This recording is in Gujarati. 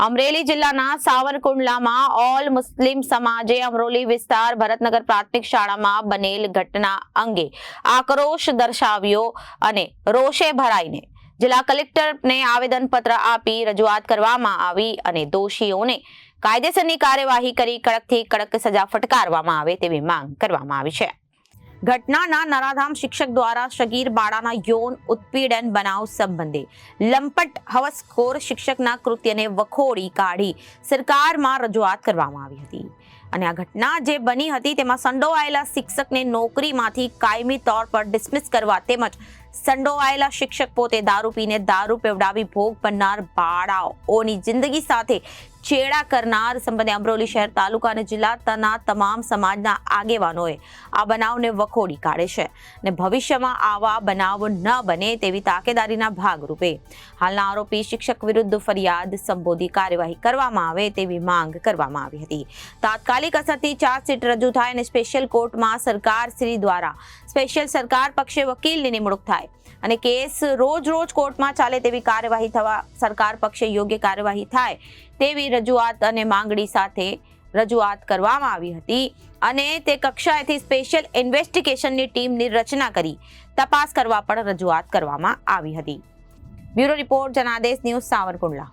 અમરેલી જિલ્લાના સાવરકુંડલામાં ઓલ મુસ્લિમ સમાજે અમરોલી વિસ્તાર ભરતનગર પ્રાથમિક શાળામાં બનેલ ઘટના અંગે આક્રોશ દર્શાવ્યો અને રોષે ભરાઈને જિલ્લા કલેક્ટરને આવેદનપત્ર આપી રજૂઆત કરવામાં આવી અને દોષીઓને કાયદેસરની કાર્યવાહી કરી કડકથી કડક સજા ફટકારવામાં આવે તેવી માંગ કરવામાં આવી છે। ઘટનાના નરાધામ શિક્ષક દ્વારા સગીર બાળાના યૌન ઉત્પીડન બનાવ સંબંધે લંપટ હવસખોર શિક્ષકના કૃત્યને વખોડી કાઢી સરકારમાં રજૂઆત કરવામાં આવી હતી અને આ ઘટના જે બની હતી તેમાં સંડોવાયેલા શિક્ષકને નોકરીમાંથી કાયમી તौर પર ડિસમિસ કરવા તેમજ સંડોવાયેલા શિક્ષક પોતે દારૂ પીને દારૂ પીવડાવી ભોગ બનનાર બાળાઓની જિંદગી સાથે છેડા કરનાર સંબંધે અમરોલી શહેર તાલુકા અને જિલ્લાના તમામ સમાજના આગેવાનોએ આ બનાવને વખોડી કાઢે છે અને ભવિષ્યમાં આવા બનાવો ન બને તેવી તાકેદારીના ભાગરૂપે હાલના આરોપી શિક્ષક વિરુદ્ધ ફરિયાદ સંબોધી કાર્યવાહી કરવામાં આવે તેવી માંગ કરવામાં આવી હતી। તાત્કાલિક અસરથી ચાર્જશીટ રજૂ થાય અને સ્પેશિયલ કોર્ટમાં સરકારશ્રી દ્વારા સ્પેશિયલ સરકાર પક્ષે વકીલની નિમણૂક થાય અને કેસ રોજ કોર્ટમાં ચાલે તેવી કાર્યવાહી થવા સરકાર પક્ષે યોગ્ય કાર્યવાહી થાય તેવી રજૂઆત અને માંગણી સાથે રજૂઆત કરવામાં આવી હતી અને તે કક્ષાએથી સ્પેશિયલ ઇન્વેસ્ટિગેશનની ટીમની રચના કરી તપાસ કરવા પણ રજૂઆત કરવામાં આવી હતી। Bureau report Janadesh news Savarkundla.